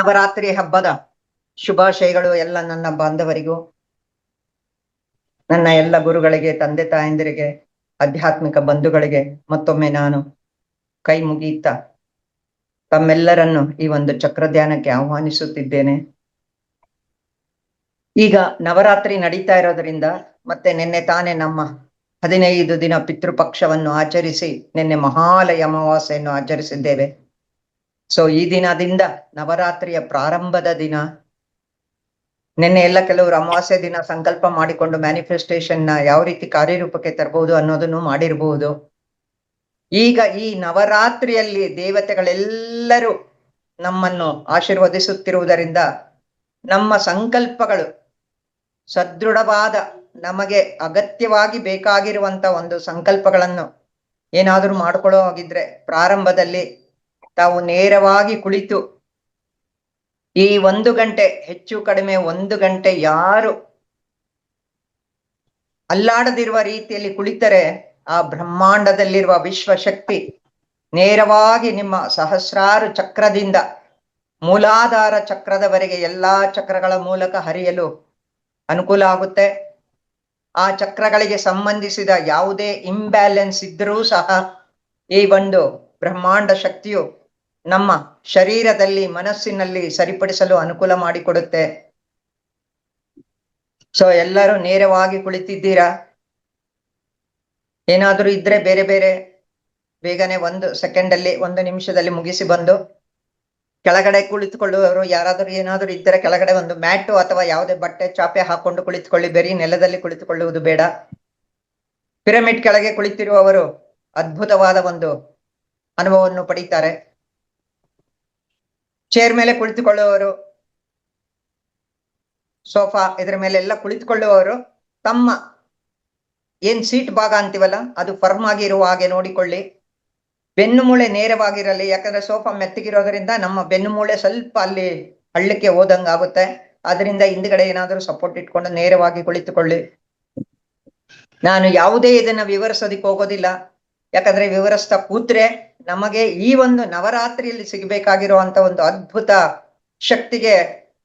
ನವರಾತ್ರಿ ಹಬ್ಬದ ಶುಭಾಶಯಗಳು ಎಲ್ಲ ನನ್ನ ಬಾಂಧವರಿಗೂ, ನನ್ನ ಎಲ್ಲ ಗುರುಗಳಿಗೆ, ತಂದೆ ತಾಯಂದಿರಿಗೆ, ಆಧ್ಯಾತ್ಮಿಕ ಬಂಧುಗಳಿಗೆ ಮತ್ತೊಮ್ಮೆ ನಾನು ಕೈ ಮುಗಿಯುತ್ತಾ ತಮ್ಮೆಲ್ಲರನ್ನು ಈ ಒಂದು ಚಕ್ರ ಧ್ಯಾನಕ್ಕೆ ಆಹ್ವಾನಿಸುತ್ತಿದ್ದೇನೆ. ಈಗ ನವರಾತ್ರಿ ನಡೀತಾ ಇರೋದ್ರಿಂದ ಮತ್ತೆ ನಿನ್ನೆ ತಾನೇ ನಮ್ಮ 15 ದಿನ ಪಿತೃಪಕ್ಷವನ್ನು ಆಚರಿಸಿ ನಿನ್ನೆ ಮಹಾಲಯ ಅಮಾವಾಸ್ಯೆಯನ್ನು ಆಚರಿಸಿದ್ದೇವೆ. ಸೊ ಈ ದಿನದಿಂದ ನವರಾತ್ರಿಯ ಪ್ರಾರಂಭದ ದಿನ. ನಿನ್ನೆ ಎಲ್ಲ ಕೆಲವರು ಅಮಾವಾಸ್ಯೆ ದಿನ ಸಂಕಲ್ಪ ಮಾಡಿಕೊಂಡು ಮ್ಯಾನಿಫೆಸ್ಟೇಷನ್ ನ ಯಾವ ರೀತಿ ಕಾರ್ಯರೂಪಕ್ಕೆ ತರಬಹುದು ಅನ್ನೋದನ್ನು ಮಾಡಿರಬಹುದು. ಈಗ ಈ ನವರಾತ್ರಿಯಲ್ಲಿ ದೇವತೆಗಳೆಲ್ಲರೂ ನಮ್ಮನ್ನು ಆಶೀರ್ವದಿಸುತ್ತಿರುವುದರಿಂದ ನಮ್ಮ ಸಂಕಲ್ಪಗಳು ಸದೃಢವಾದ, ನಮಗೆ ಅಗತ್ಯವಾಗಿ ಬೇಕಾಗಿರುವಂತ ಒಂದು ಸಂಕಲ್ಪಗಳನ್ನು ಏನಾದರೂ ಮಾಡ್ಕೊಳ್ಳೋ ಹಾಗಿದ್ರೆ ಪ್ರಾರಂಭದಲ್ಲಿ ತಾವು ನೇರವಾಗಿ ಕುಳಿತು ಈ 1 ಗಂಟೆ, ಹೆಚ್ಚು ಕಡಿಮೆ 1 ಗಂಟೆ ಯಾರು ಅಲ್ಲಾಡದಿರುವ ರೀತಿಯಲ್ಲಿ ಕುಳಿತರೆ ಆ ಬ್ರಹ್ಮಾಂಡದಲ್ಲಿರುವ ವಿಶ್ವಶಕ್ತಿ ನೇರವಾಗಿ ನಿಮ್ಮ ಸಹಸ್ರಾರು ಚಕ್ರದಿಂದ ಮೂಲಾಧಾರ ಚಕ್ರದವರೆಗೆ ಎಲ್ಲಾ ಚಕ್ರಗಳ ಮೂಲಕ ಹರಿಯಲು ಅನುಕೂಲ ಆಗುತ್ತೆ. ಆ ಚಕ್ರಗಳಿಗೆ ಸಂಬಂಧಿಸಿದ ಯಾವುದೇ ಇಂಬ್ಯಾಲೆನ್ಸ್ ಇದ್ದರೂ ಸಹ ಈ ಒಂದು ಬ್ರಹ್ಮಾಂಡ ಶಕ್ತಿಯು ನಮ್ಮ ಶರೀರದಲ್ಲಿ, ಮನಸ್ಸಿನಲ್ಲಿ ಸರಿಪಡಿಸಲು ಅನುಕೂಲ ಮಾಡಿಕೊಡುತ್ತೆ. ಸೊ ಎಲ್ಲರೂ ನೇರವಾಗಿ ಕುಳಿತಿದ್ದೀರಾ? ಏನಾದರೂ ಇದ್ರೆ ಬೇರೆ ಬೇರೆ ಬೇಗನೆ 1 ಸೆಕೆಂಡಲ್ಲಿ, 1 ನಿಮಿಷದಲ್ಲಿ ಮುಗಿಸಿ ಬಂದು ಕೆಳಗಡೆ ಕುಳಿತುಕೊಳ್ಳುವವರು ಯಾರಾದರೂ ಏನಾದರೂ ಇದ್ದರೆ ಕೆಳಗಡೆ ಒಂದು ಮ್ಯಾಟು ಅಥವಾ ಯಾವುದೇ ಬಟ್ಟೆ ಚಾಪೆ ಹಾಕೊಂಡು ಕುಳಿತುಕೊಳ್ಳಿ. ಬರೀ ನೆಲದಲ್ಲಿ ಕುಳಿತುಕೊಳ್ಳುವುದು ಬೇಡ. ಪಿರಮಿಡ್ ಕೆಳಗೆ ಕುಳಿತಿರುವವರು ಅದ್ಭುತವಾದ ಒಂದು ಅನುಭವವನ್ನು ಪಡೀತಾರೆ. ಚೇರ್ ಮೇಲೆ ಕುಳಿತುಕೊಳ್ಳುವವರು, ಸೋಫಾ ಇದರ ಮೇಲೆಲ್ಲ ಕುಳಿತುಕೊಳ್ಳುವವರು ತಮ್ಮ ಏನ್ ಸೀಟ್ ಭಾಗ ಅಂತೀವಲ್ಲ ಅದು ಫರ್ಮ್ ಆಗಿ ಇರುವ ಹಾಗೆ ನೋಡಿಕೊಳ್ಳಿ. ಬೆನ್ನು ಮೂಳೆ ನೇರವಾಗಿರಲಿ, ಯಾಕಂದ್ರೆ ಸೋಫಾ ಮೆತ್ತಗಿರೋದ್ರಿಂದ ನಮ್ಮ ಬೆನ್ನು ಮೂಳೆ ಸ್ವಲ್ಪ ಅಲ್ಲಿ ಹಳ್ಳಕ್ಕೆ ಹೋದಂಗ ಆಗುತ್ತೆ. ಅದರಿಂದ ಹಿಂದ್ಗಡೆ ಏನಾದರೂ ಸಪೋರ್ಟ್ ಇಟ್ಕೊಂಡು ನೇರವಾಗಿ ಕುಳಿತುಕೊಳ್ಳಿ. ನಾನು ಯಾವುದೇ ಇದನ್ನ ವಿವರಿಸೋದಿಕ್ ಹೋಗೋದಿಲ್ಲ, ಯಾಕಂದ್ರೆ ವಿವರಿಸ್ತಾ ಕೂತ್ರೆ ನಮಗೆ ಈ ಒಂದು ನವರಾತ್ರಿಯಲ್ಲಿ ಸಿಗಬೇಕಾಗಿರುವಂತ ಒಂದು ಅದ್ಭುತ ಶಕ್ತಿಗೆ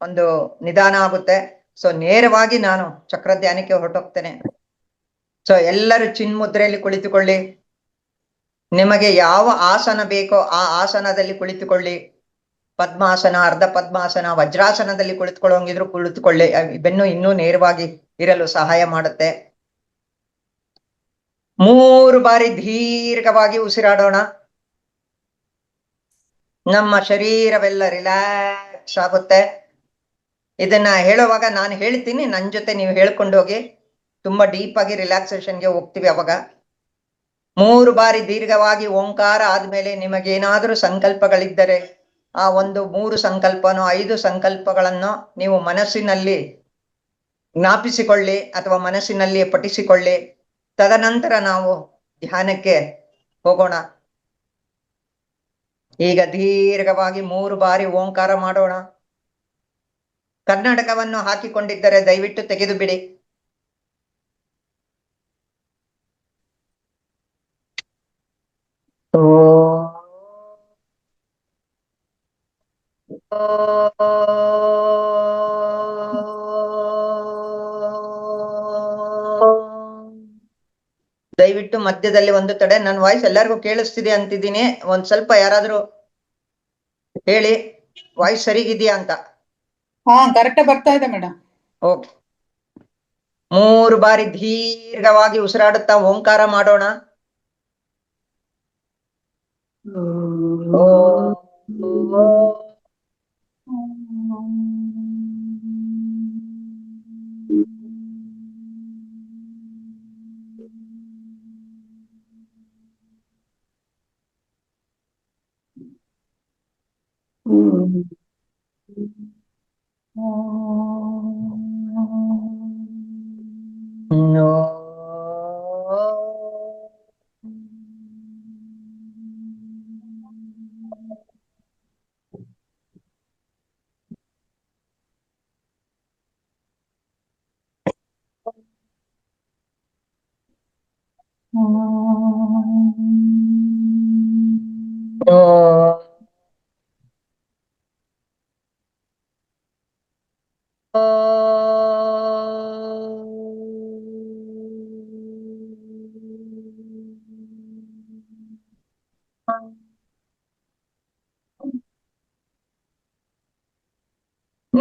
ಒಂದು ನಿಧಾನ ಆಗುತ್ತೆ. ಸೊ ನೇರವಾಗಿ ನಾನು ಚಕ್ರ ಧ್ಯಾನಕ್ಕೆ ಹೊರಟೋಗ್ತೇನೆ. ಸೊ ಎಲ್ಲರೂ ಚಿನ್ಮುದ್ರೆಯಲ್ಲಿ ಕುಳಿತುಕೊಳ್ಳಿ. ನಿಮಗೆ ಯಾವ ಆಸನ ಬೇಕೋ ಆ ಆಸನದಲ್ಲಿ ಕುಳಿತುಕೊಳ್ಳಿ. ಪದ್ಮಾಸನ, ಅರ್ಧ ಪದ್ಮಾಸನ, ವಜ್ರಾಸನದಲ್ಲಿ ಕುಳಿತುಕೊಳ್ಳೋಂಗಿದ್ರು ಕುಳಿತುಕೊಳ್ಳಿ. ಬೆನ್ನು ಇನ್ನೂ ನೇರವಾಗಿ ಇರಲು ಸಹಾಯ ಮಾಡುತ್ತೆ. 3 ಬಾರಿ ದೀರ್ಘವಾಗಿ ಉಸಿರಾಡೋಣ. ನಮ್ಮ ಶರೀರವೆಲ್ಲ ರಿಲ್ಯಾಕ್ಸ್ ಆಗುತ್ತೆ. ಇದನ್ನ ಹೇಳುವಾಗ ನಾನು ಹೇಳ್ತೀನಿ, ನನ್ನ ಜೊತೆ ನೀವು ಹೇಳ್ಕೊಂಡು ಹೋಗಿ. ತುಂಬಾ ಡೀಪ್ ಆಗಿ ರಿಲ್ಯಾಕ್ಸೇಷನ್ಗೆ ಹೋಗ್ತೀವಿ ಅವಾಗ. 3 ಬಾರಿ ದೀರ್ಘವಾಗಿ ಓಂಕಾರ ಆದ್ಮೇಲೆ ನಿಮಗೇನಾದ್ರೂ ಸಂಕಲ್ಪಗಳಿದ್ದರೆ ಆ ಒಂದು 3 ಸಂಕಲ್ಪನೋ 5 ಸಂಕಲ್ಪಗಳನ್ನು ನೀವು ಮನಸ್ಸಿನಲ್ಲಿ ಜ್ಞಾಪಿಸಿಕೊಳ್ಳಿ ಅಥವಾ ಮನಸ್ಸಿನಲ್ಲಿ ಪಠಿಸಿಕೊಳ್ಳಿ. ತದನಂತರ ನಾವು ಧ್ಯಾನಕ್ಕೆ ಹೋಗೋಣ. ಈಗ ದೀರ್ಘವಾಗಿ 3 ಬಾರಿ ಓಂಕಾರ ಮಾಡೋಣ. ಕರ್ನಾಟಕವನ್ನು ಹಾಕಿಕೊಂಡಿದ್ದರೆ ದಯವಿಟ್ಟು ತೆಗೆದು ಬಿಡಿ. ದಯವಿಟ್ಟು ಮಧ್ಯದಲ್ಲಿ ಒಂದು ತಡೆ. ನನ್ನ ವಾಯ್ಸ್ ಎಲ್ಲರಿಗೂ ಕೇಳಿಸ್ತಿದೆ ಅಂತಿದ್ದೀನಿ. ಒಂದ್ ಸ್ವಲ್ಪ ಯಾರಾದ್ರೂ ಹೇಳಿ ವಾಯ್ಸ್ ಸರಿಗಿದೆಯಾ ಅಂತ. ಕರೆಕ್ಟ್ ಬರ್ತಾ ಇದೆ ಮೇಡಮ್. ಓಕೆ. 3 ಬಾರಿ ದೀರ್ಘವಾಗಿ ಉಸಿರಾಡುತ್ತಾ ಓಂಕಾರ ಮಾಡೋಣ.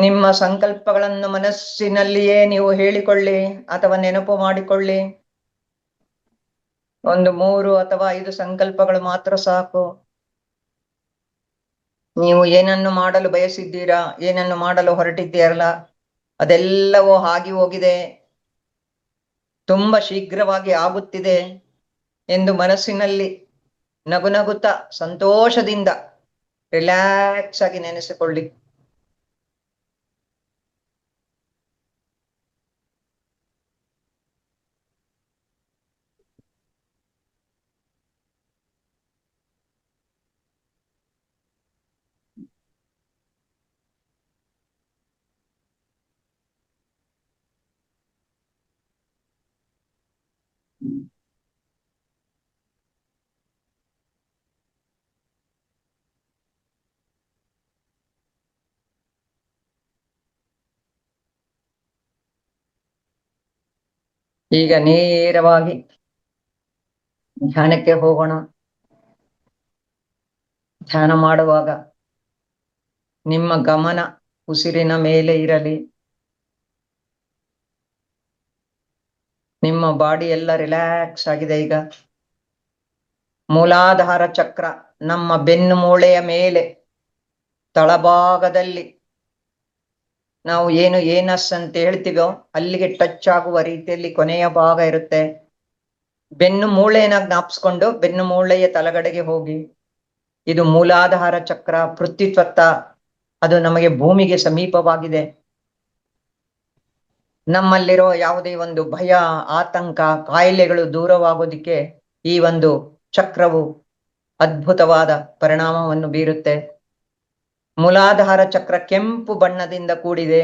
ನಿಮ್ಮ ಸಂಕಲ್ಪಗಳನ್ನು ಮನಸ್ಸಿನಲ್ಲಿಯೇ ನೀವು ಹೇಳಿಕೊಳ್ಳಿ ಅಥವಾ ನೆನಪು ಮಾಡಿಕೊಳ್ಳಿ. ಒಂದು 3 ಅಥವಾ 5 ಸಂಕಲ್ಪಗಳು ಮಾತ್ರ ಸಾಕು. ನೀವು ಏನನ್ನು ಮಾಡಲು ಬಯಸಿದ್ದೀರಾ, ಏನನ್ನು ಮಾಡಲು ಹೊರಟಿದ್ದೀರಲ್ಲ, ಅದೆಲ್ಲವೂ ಆಗಿ ಹೋಗಿದೆ, ತುಂಬಾ ಶೀಘ್ರವಾಗಿ ಆಗುತ್ತಿದೆ ಎಂದು ಮನಸ್ಸಿನಲ್ಲಿ ನಗುನಗುತ್ತಾ ಸಂತೋಷದಿಂದ ರಿಲ್ಯಾಕ್ಸ್ ಆಗಿ ನೆನೆಸಿಕೊಳ್ಳಿ. ಈಗ ನೇರವಾಗಿ ಧ್ಯಾನಕ್ಕೆ ಹೋಗೋಣ. ಧ್ಯಾನ ಮಾಡುವಾಗ ನಿಮ್ಮ ಗಮನ ಉಸಿರಿನ ಮೇಲೆ ಇರಲಿ. ನಿಮ್ಮ ಬಾಡಿ ಎಲ್ಲ ರಿಲ್ಯಾಕ್ಸ್ ಆಗಿದೆ. ಈಗ ಮೂಲಾಧಾರ ಚಕ್ರ ನಮ್ಮ ಬೆನ್ನು ಮೂಳೆಯ ಮೇಲೆ ತಳಭಾಗದಲ್ಲಿ ನಾವು ಏನು ಏನಸ್ ಅಂತ ಹೇಳ್ತೀವೋ ಅಲ್ಲಿಗೆ ಟಚ್ ಆಗುವ ರೀತಿಯಲ್ಲಿ ಕೊನೆಯ ಭಾಗ ಇರುತ್ತೆ. ಬೆನ್ನು ಮೂಳೆಯನ್ನ ಜ್ಞಾಪಿಸ್ಕೊಂಡು ಬೆನ್ನು ಮೂಳೆಯ ತಲಗಡೆಗೆ ಹೋಗಿ. ಇದು ಮೂಲಾಧಾರ ಚಕ್ರ, ಪೃಥ್ವಿತತ್ವ. ಅದು ನಮಗೆ ಭೂಮಿಗೆ ಸಮೀಪವಾಗಿದೆ. ನಮ್ಮಲ್ಲಿರೋ ಯಾವುದೇ ಒಂದು ಭಯ, ಆತಂಕ, ಕಾಯಿಲೆಗಳು ದೂರವಾಗೋದಿಕ್ಕೆ ಈ ಒಂದು ಚಕ್ರವು ಅದ್ಭುತವಾದ ಪರಿಣಾಮವನ್ನು ಬೀರುತ್ತೆ. ಮೂಲಾಧಾರ ಚಕ್ರ ಕೆಂಪು ಬಣ್ಣದಿಂದ ಕೂಡಿದೆ,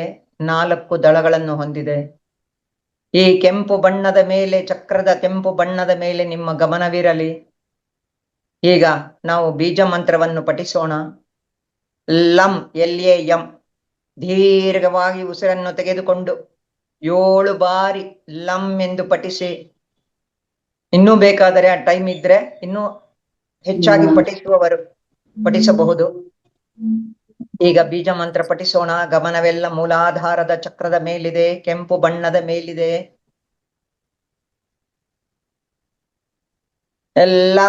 4 ದಳಗಳನ್ನು ಹೊಂದಿದೆ. ಈ ಕೆಂಪು ಬಣ್ಣದ ಮೇಲೆ, ಚಕ್ರದ ಕೆಂಪು ಬಣ್ಣದ ಮೇಲೆ ನಿಮ್ಮ ಗಮನವಿರಲಿ. ಈಗ ನಾವು ಬೀಜ ಮಂತ್ರವನ್ನು ಪಠಿಸೋಣ. ಲಂ, LAM. ದೀರ್ಘವಾಗಿ ಉಸಿರನ್ನು ತೆಗೆದುಕೊಂಡು 7 ಬಾರಿ ಲಂ ಎಂದು ಪಠಿಸಿ. ಇನ್ನೂ ಬೇಕಾದರೆ ಆ ಟೈಮ್ ಇದ್ರೆ ಇನ್ನೂ ಹೆಚ್ಚಾಗಿ ಪಠಿಸುವವರು ಪಠಿಸಬಹುದು. ಈಗ ಬೀಜ ಮಂತ್ರ ಪಠಿಸೋಣ. ಗಮನವೆಲ್ಲ ಮೂಲಾಧಾರದ ಚಕ್ರದ ಮೇಲಿದೆ, ಕೆಂಪು ಬಣ್ಣದ ಮೇಲಿದೆ. ಎಲ್ಲ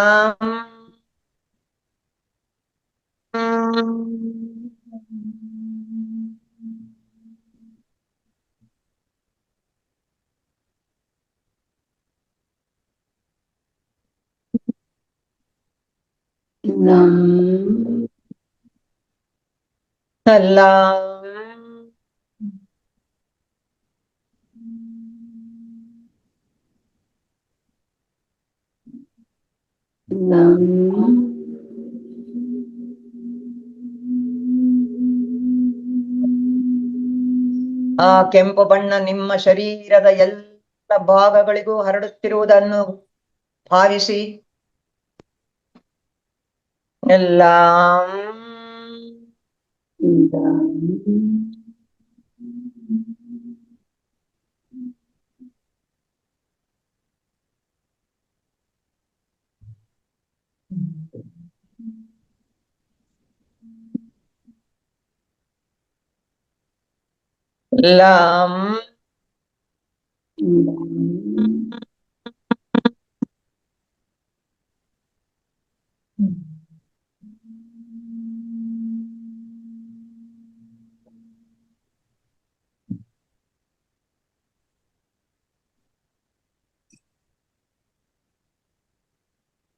ಎಲ್ಲ ಆ ಕೆಂಪು ಬಣ್ಣ ನಿಮ್ಮ ಶರೀರದ ಎಲ್ಲ ಭಾಗಗಳಿಗೂ ಹರಡುತ್ತಿರುವುದನ್ನು ಭಾವಿಸಿ. ಎಲ್ಲ ಲಂ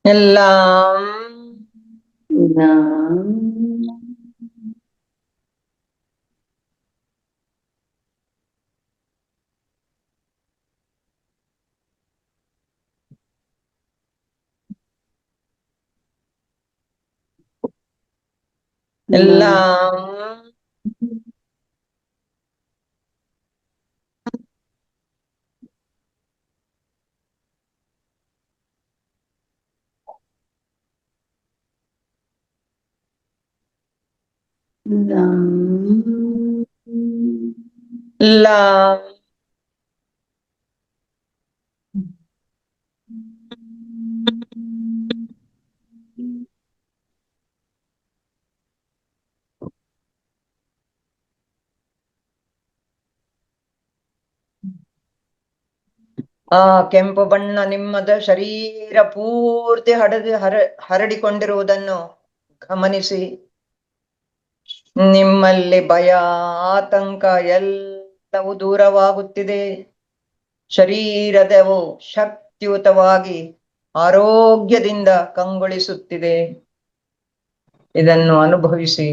ಎಲ್ಲ ಎಲ್ಲ ಎಲ್ಲ ಆ ಕೆಂಪು ಬಣ್ಣ ನಿಮ್ಮದ ಶರೀರ ಪೂರ್ತಿ ಹರಡಿಕೊಂಡಿರುವುದನ್ನು ಗಮನಿಸಿ. ನಿಮ್ಮಲ್ಲಿ ಭಯ, ಆತಂಕ ಎಲ್ಲವೂ ದೂರವಾಗುತ್ತಿದೆ. ಶರೀರದವು ಶಕ್ತಿಯುತವಾಗಿ ಆರೋಗ್ಯದಿಂದ ಕಂಗೊಳಿಸುತ್ತಿದೆ. ಇದನ್ನು ಅನುಭವಿಸಿ.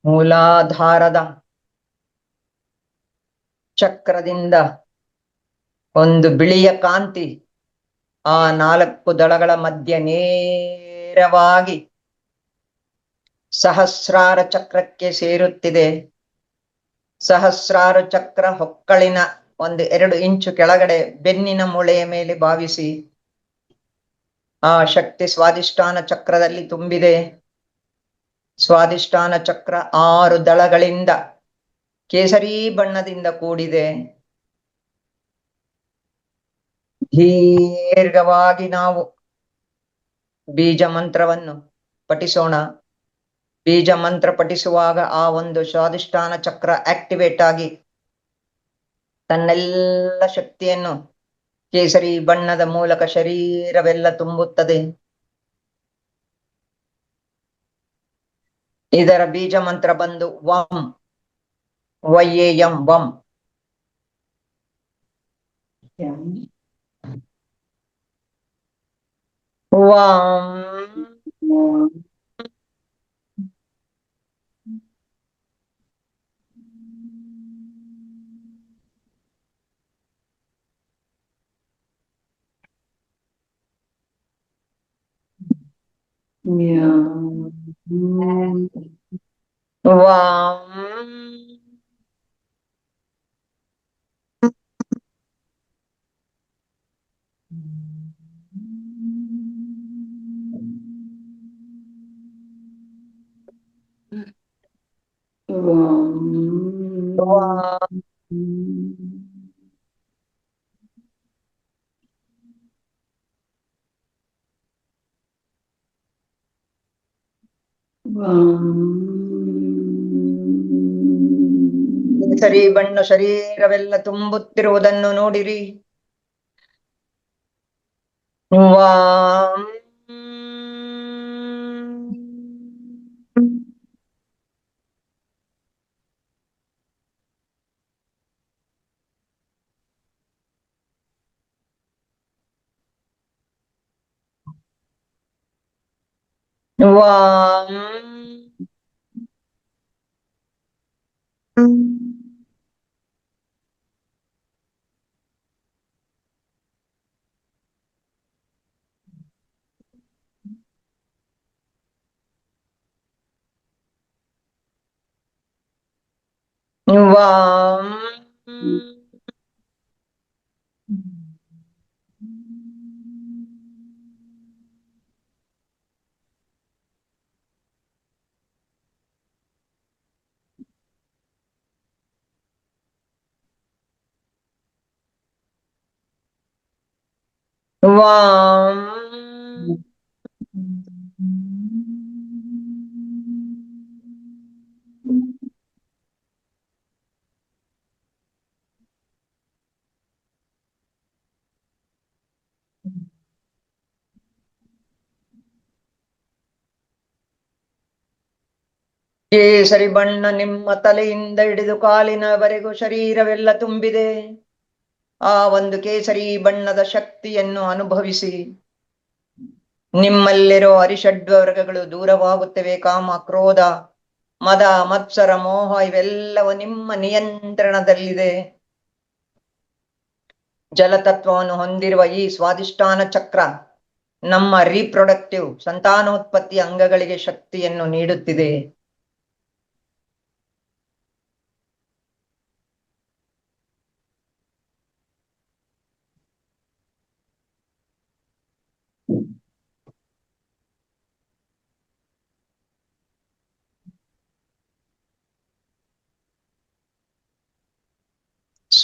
ಮೂಲಾಧಾರದ ಚಕ್ರದಿಂದ ಒಂದು ಬಿಳಿಯ ಕಾಂತಿ ಆ 4 ದಳಗಳ ಮಧ್ಯೆ ನೇರವಾಗಿ ಸಹಸ್ರಾರ ಚಕ್ರಕ್ಕೆ ಸೇರುತ್ತಿದೆ. ಸಹಸ್ರಾರ ಚಕ್ರ ಹೊಕ್ಕಳಿನ 1-2 ಇಂಚು ಕೆಳಗಡೆ ಬೆನ್ನಿನ ಮೂಳೆಯ ಮೇಲೆ ಭಾವಿಸಿ. ಆ ಶಕ್ತಿ ಸ್ವಾದಿಷ್ಠಾನ ಚಕ್ರದಲ್ಲಿ ತುಂಬಿದೆ. ಸ್ವಾದಿಷ್ಠಾನ ಚಕ್ರ 6 ದಳಗಳಿಂದ ಕೇಸರಿ ಬಣ್ಣದಿಂದ ಕೂಡಿದೆ. ದೀರ್ಘವಾಗಿ ನಾವು ಬೀಜ ಮಂತ್ರವನ್ನು ಪಠಿಸೋಣ. ಬೀಜ ಮಂತ್ರ ಪಠಿಸುವಾಗ ಆ ಒಂದು ಸ್ವಾದಿಷ್ಠಾನ ಚಕ್ರ ಆಕ್ಟಿವೇಟ್ ಆಗಿ ತನ್ನೆಲ್ಲ ಶಕ್ತಿಯನ್ನು ಕೇಸರಿ ಬಣ್ಣದ ಮೂಲಕ ಶರೀರವೆಲ್ಲ ತುಂಬುತ್ತದೆ. ಇದರ ಬೀಜ ಮಂತ್ರ ಬಂದು ವಂ, YAM, ವಂ. ವಾಂ ವಾಂ ವಾಂ ಕೇಸರಿ ಬಣ್ಣ ಶರೀರವೆಲ್ಲ ತುಂಬುತ್ತಿರುವುದನ್ನು ನೋಡಿರಿ. ವಾಂ ವಾಂ ವಾಂ ವಾಂ ಕೇಸರಿ ಬಣ್ಣ ನಿಮ್ಮ ತಲೆಯಿಂದ ಹಿಡಿದು ಕಾಲಿನವರೆಗೂ ಶರೀರವೆಲ್ಲ ತುಂಬಿದೆ. ಆ ಒಂದು ಕೇಸರಿ ಬಣ್ಣದ ಶಕ್ತಿಯನ್ನು ಅನುಭವಿಸಿ. ನಿಮ್ಮಲ್ಲಿರೋ ಅರಿಷಡ್ವರ್ಗಗಳು ದೂರವಾಗುತ್ತವೆ. ಕಾಮ, ಕ್ರೋಧ, ಮದ, ಮತ್ಸರ, ಮೋಹ ಇವೆಲ್ಲವೂ ನಿಮ್ಮ ನಿಯಂತ್ರಣದಲ್ಲಿದೆ. ಜಲತತ್ವವನ್ನು ಹೊಂದಿರುವ ಈ ಸ್ವಾದಿಷ್ಠಾನ ಚಕ್ರ ನಮ್ಮ ರೀಪ್ರೊಡಕ್ಟಿವ್ ಸಂತಾನೋತ್ಪತ್ತಿ ಅಂಗಗಳಿಗೆ ಶಕ್ತಿಯನ್ನು ನೀಡುತ್ತಿದೆ.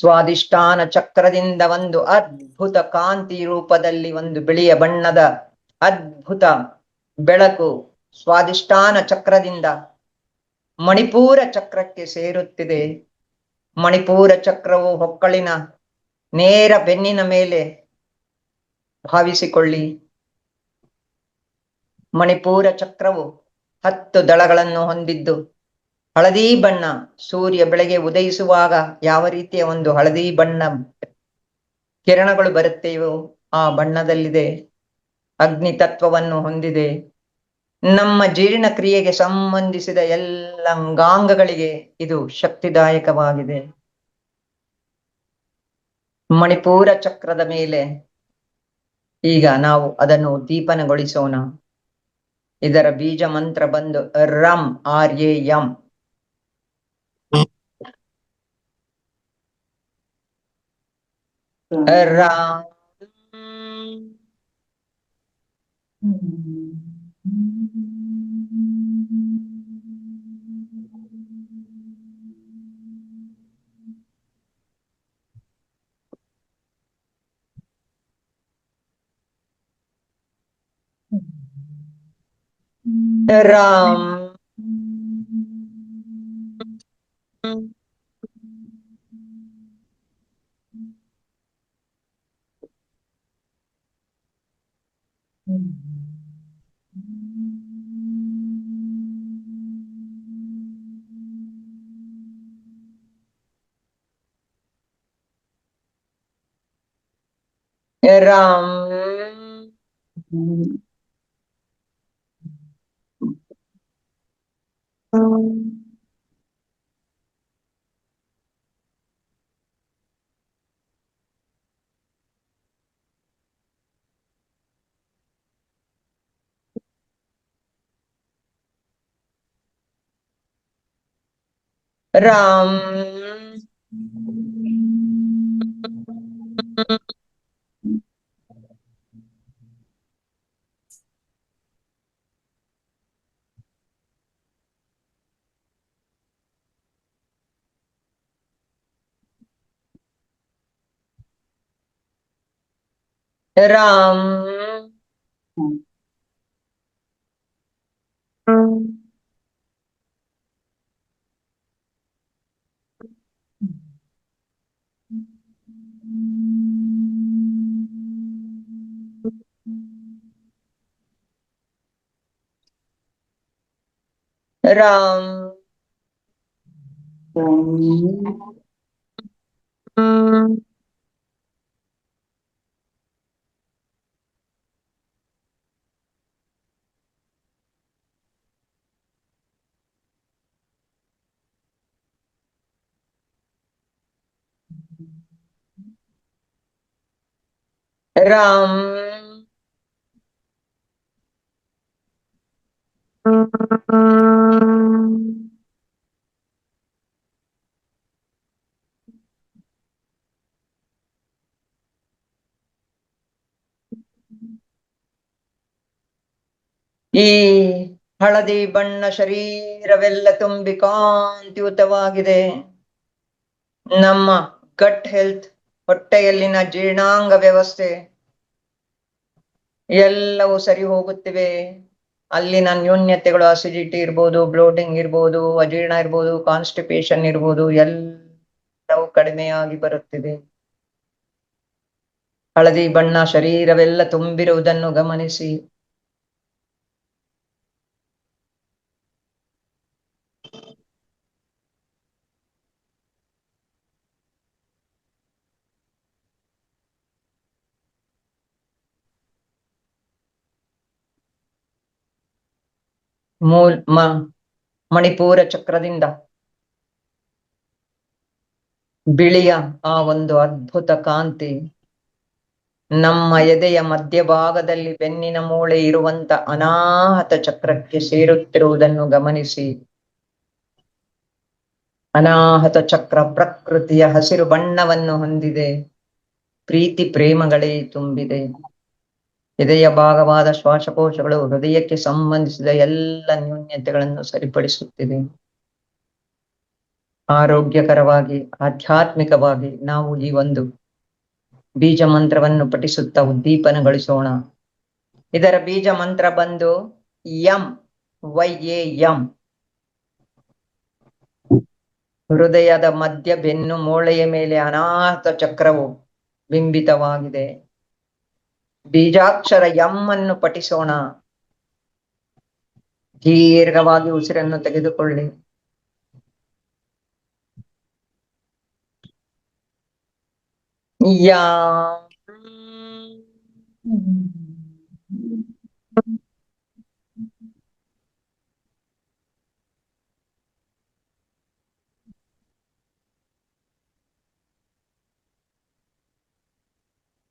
ಸ್ವಾದಿಷ್ಠಾನ ಚಕ್ರದಿಂದ ಒಂದು ಅದ್ಭುತ ಕಾಂತಿ ರೂಪದಲ್ಲಿ ಒಂದು ಬಿಳಿಯ ಬಣ್ಣದ ಅದ್ಭುತ ಬೆಳಕು ಸ್ವಾದಿಷ್ಠಾನ ಚಕ್ರದಿಂದ ಮಣಿಪೂರ ಚಕ್ರಕ್ಕೆ ಸೇರುತ್ತಿದೆ. ಮಣಿಪೂರ ಚಕ್ರವು ಹೊಕ್ಕಳಿನ ನೇರ ಬೆನ್ನಿನ ಮೇಲೆ ಭಾವಿಸಿಕೊಳ್ಳಿ. ಮಣಿಪೂರ ಚಕ್ರವು 10 ದಳಗಳನ್ನು ಹೊಂದಿದ್ದು ಹಳದಿ ಬಣ್ಣ, ಸೂರ್ಯ ಬೆಳಗ್ಗೆ ಉದಯಿಸುವಾಗ ಯಾವ ರೀತಿಯ ಒಂದು ಹಳದಿ ಬಣ್ಣ ಕಿರಣಗಳು ಬರುತ್ತೆಯೋ ಆ ಬಣ್ಣದಲ್ಲಿದೆ. ಅಗ್ನಿ ತತ್ವವನ್ನು ಹೊಂದಿದೆ. ನಮ್ಮ ಜೀರ್ಣಕ್ರಿಯೆಗೆ ಸಂಬಂಧಿಸಿದ ಎಲ್ಲ ಅಂಗಾಂಗಗಳಿಗೆ ಇದು ಶಕ್ತಿದಾಯಕವಾಗಿದೆ. ಮಣಿಪೂರ ಚಕ್ರದ ಮೇಲೆ ಈಗ ನಾವು ಅದನ್ನು ದೀಪನಗೊಳಿಸೋಣ. ಇದರ ಬೀಜ ಮಂತ್ರ ಬಂದು ರಂ, RAM. ರಾಮ್ ರಾಮ್ ರಾಮ್ ರಾಮ್ ರಾಮ್ ರಾಮ್ ರಾಮ್ ಈ ಹಳದಿ ಬಣ್ಣ ಶರೀರವೆಲ್ಲ ತುಂಬಿ ಕಾಂತಿಯುತವಾಗಿದೆ. ನಮ್ಮ ಗಟ್ ಹೆಲ್ತ್, ಹೊಟ್ಟೆಯಲ್ಲಿನ ಜೀರ್ಣಾಂಗ ವ್ಯವಸ್ಥೆ ಎಲ್ಲವೂ ಸರಿ ಹೋಗುತ್ತಿವೆ. ಅಲ್ಲಿನ ನ್ಯೂನ್ಯತೆಗಳು ಅಸಿಡಿಟಿ ಇರ್ಬೋದು, ಬ್ಲೋಟಿಂಗ್ ಇರ್ಬೋದು, ಅಜೀರ್ಣ ಇರ್ಬೋದು, ಕಾನ್ಸ್ಟಿಪೇಷನ್ ಇರ್ಬೋದು, ಎಲ್ಲವೂ ಕಡಿಮೆಯಾಗಿ ಬರುತ್ತಿದೆ. ಹಳದಿ ಬಣ್ಣ ಶರೀರವೆಲ್ಲ ತುಂಬಿರುವುದನ್ನು ಗಮನಿಸಿ. ಮಣಿಪೂರ ಚಕ್ರದಿಂದ ಬಿಳಿಯ ಆ ಒಂದು ಅದ್ಭುತ ಕಾಂತಿ ನಮ್ಮ ಎದೆಯ ಮಧ್ಯಭಾಗದಲ್ಲಿ ಬೆನ್ನಿನ ಮೂಳೆ ಇರುವಂತ ಅನಾಹತ ಚಕ್ರಕ್ಕೆ ಸೇರುತ್ತಿರುವುದನ್ನು ಗಮನಿಸಿ. ಅನಾಹತ ಚಕ್ರ ಪ್ರಕೃತಿಯ ಹಸಿರು ಬಣ್ಣವನ್ನು ಹೊಂದಿದೆ. ಪ್ರೀತಿ ಪ್ರೇಮಗಳೇ ತುಂಬಿದೆ. ಎದೆಯ ಭಾಗವಾದ ಶ್ವಾಸಕೋಶಗಳು ಹೃದಯಕ್ಕೆ ಸಂಬಂಧಿಸಿದ ಎಲ್ಲ ನ್ಯೂನ್ಯತೆಗಳನ್ನು ಸರಿಪಡಿಸುತ್ತಿದೆ. ಆರೋಗ್ಯಕರವಾಗಿ ಆಧ್ಯಾತ್ಮಿಕವಾಗಿ ನಾವು ಈ ಒಂದು ಬೀಜ ಮಂತ್ರವನ್ನು ಪಠಿಸುತ್ತಾ ಉದ್ದೀಪನಗೊಳಿಸೋಣ. ಇದರ ಬೀಜ ಮಂತ್ರ ಬಂದು YAM. ಹೃದಯದ ಮಧ್ಯ ಬೆನ್ನು ಮೂಳೆಯ ಮೇಲೆ ಅನಾಹತ ಚಕ್ರವು ಬಿಂಬಿತವಾಗಿದೆ. ಬೀಜಾಕ್ಷರ ಎಂ ಅನ್ನು ಪಠಿಸೋಣ. ದೀರ್ಘವಾಗಿ ಉಸಿರನ್ನು ತೆಗೆದುಕೊಳ್ಳಿ. ಯಾ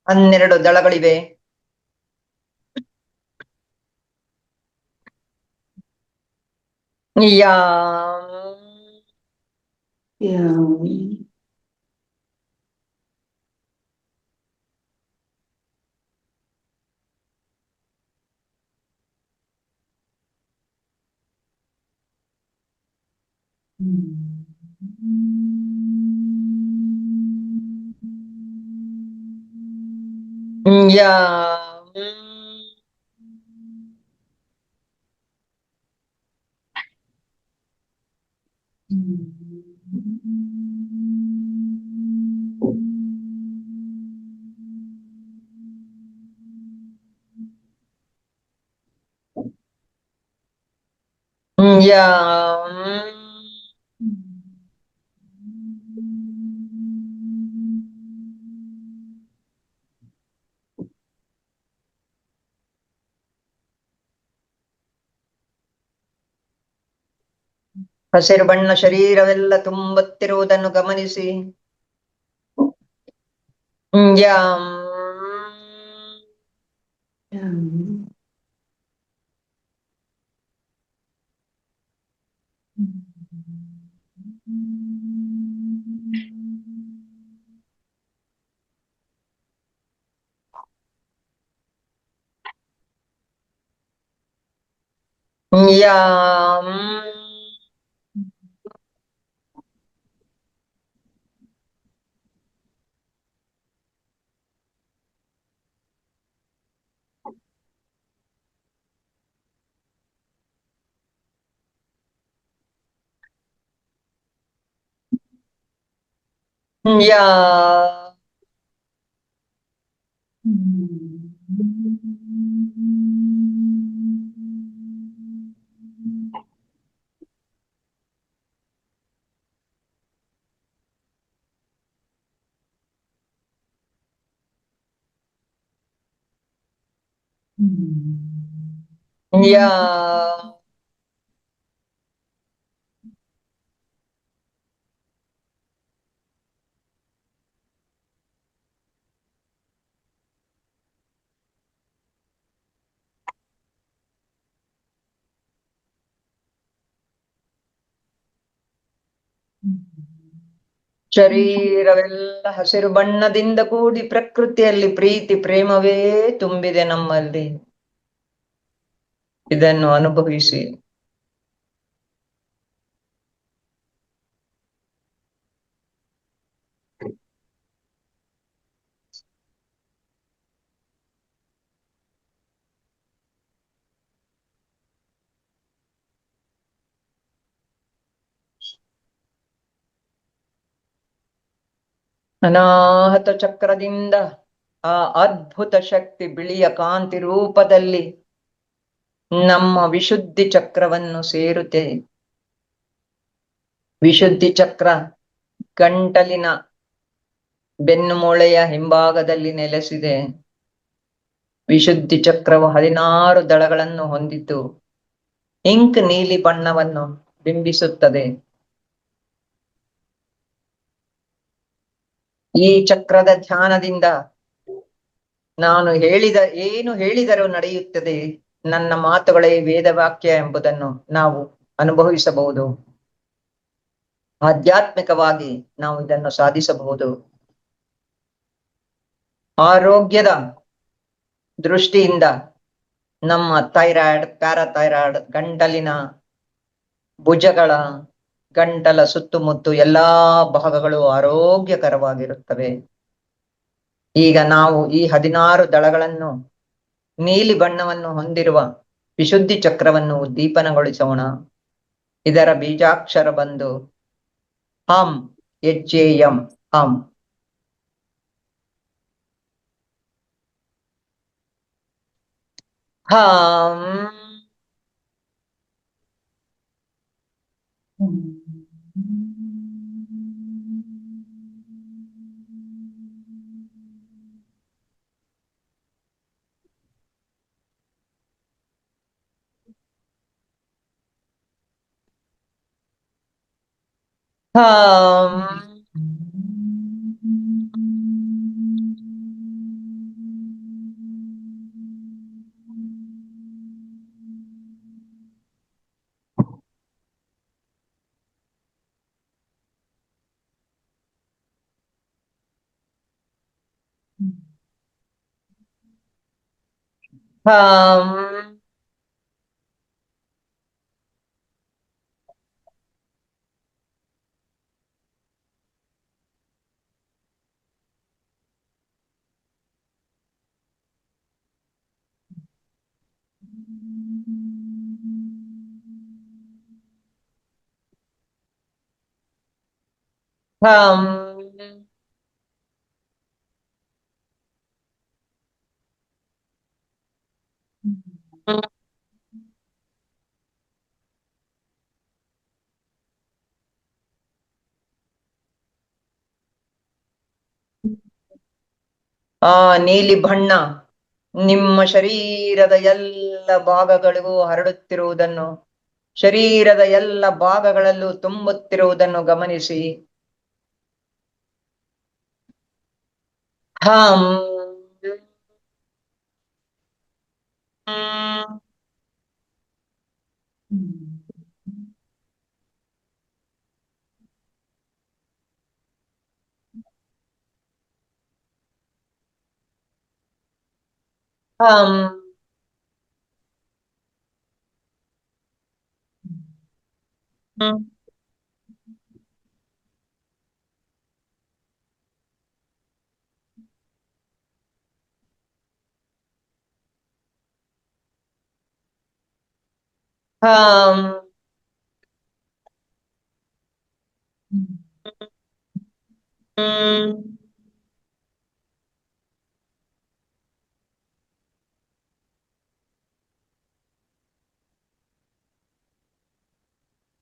ಹನ್ನೆರಡು ದಳಗಳಿವೆ. ಯಾ ಯಾ ಯಾ ಹಸಿರು ಬಣ್ಣ ಶರೀರವೆಲ್ಲ ತುಂಬುತ್ತಿರುವುದನ್ನು ಗಮನಿಸಿ. ಯಾಂ ಯಾಂ ಯಾ ಯಾ ಶರೀರವೆಲ್ಲ ಹಸಿರು ಬಣ್ಣದಿಂದ ಕೂಡಿ ಪ್ರಕೃತಿಯಲ್ಲಿ ಪ್ರೀತಿ ಪ್ರೇಮವೇ ತುಂಬಿದೆ ನಮ್ಮಲ್ಲಿ. ಇದನ್ನು ಅನುಭವಿಸಿ. ಅನಾಹತ ಚಕ್ರದಿಂದ ಆ ಅದ್ಭುತ ಶಕ್ತಿ ಬಿಳಿಯ ಕಾಂತಿ ರೂಪದಲ್ಲಿ ನಮ್ಮ ವಿಶುದ್ಧಿ ಚಕ್ರವನ್ನು ಸೇರುತ್ತೆ. ವಿಶುದ್ಧಿ ಚಕ್ರ ಗಂಟಲಿನ ಬೆನ್ನು ಮೂಳೆಯ ಹಿಂಭಾಗದಲ್ಲಿ ನೆಲೆಸಿದೆ. ವಿಶುದ್ಧಿ ಚಕ್ರವು 16 ದಳಗಳನ್ನು ಹೊಂದಿದ್ದು ಇಂಕ್ ನೀಲಿ ಬಣ್ಣವನ್ನು ಬಿಂಬಿಸುತ್ತದೆ. ಈ ಚಕ್ರದ ಧ್ಯಾನದಿಂದ ನಾನು ಏನು ಹೇಳಿದರೂ ನಡೆಯುತ್ತದೆ. ನನ್ನ ಮಾತುಗಳೇ ವೇದವಾಕ್ಯ ಎಂಬುದನ್ನು ನಾವು ಅನುಭವಿಸಬಹುದು. ಆಧ್ಯಾತ್ಮಿಕವಾಗಿ ನಾವು ಇದನ್ನು ಸಾಧಿಸಬಹುದು. ಆರೋಗ್ಯದ ದೃಷ್ಟಿಯಿಂದ ನಮ್ಮ ಥೈರಾಯ್ಡ್, ಪ್ಯಾರಾಥೈರಾಯ್ಡ್, ಗಂಟಲಿನ ಭುಜಗಳ ಗಂಟಲ ಸುತ್ತಮುತ್ತು ಎಲ್ಲಾ ಭಾಗಗಳು ಆರೋಗ್ಯಕರವಾಗಿರುತ್ತವೆ. ಈಗ ನಾವು ಈ 16 ದಳಗಳನ್ನು ನೀಲಿ ಬಣ್ಣವನ್ನು ಹೊಂದಿರುವ ವಿಶುದ್ಧಿ ಚಕ್ರವನ್ನು ಉದ್ದೀಪನಗೊಳಿಸೋಣ. ಇದರ ಬೀಜಾಕ್ಷರ ಬಂದು ಹಂ, HAM, ಹಂ. ಹಂ. ಹಂ. ಹಂ. ಹಂ. ಆ ನೀಲಿ ಬಣ್ಣ ನಿಮ್ಮ ಶರೀರದ ಎಲ್ಲ ಭಾಗಗಳಿಗೂ ಹರಡುತ್ತಿರುವುದನ್ನು, ಶರೀರದ ಎಲ್ಲ ಭಾಗಗಳಲ್ಲೂ ತುಂಬುತ್ತಿರುವುದನ್ನು ಗಮನಿಸಿ. ಹಂ. ಹಂ. ಹಂ.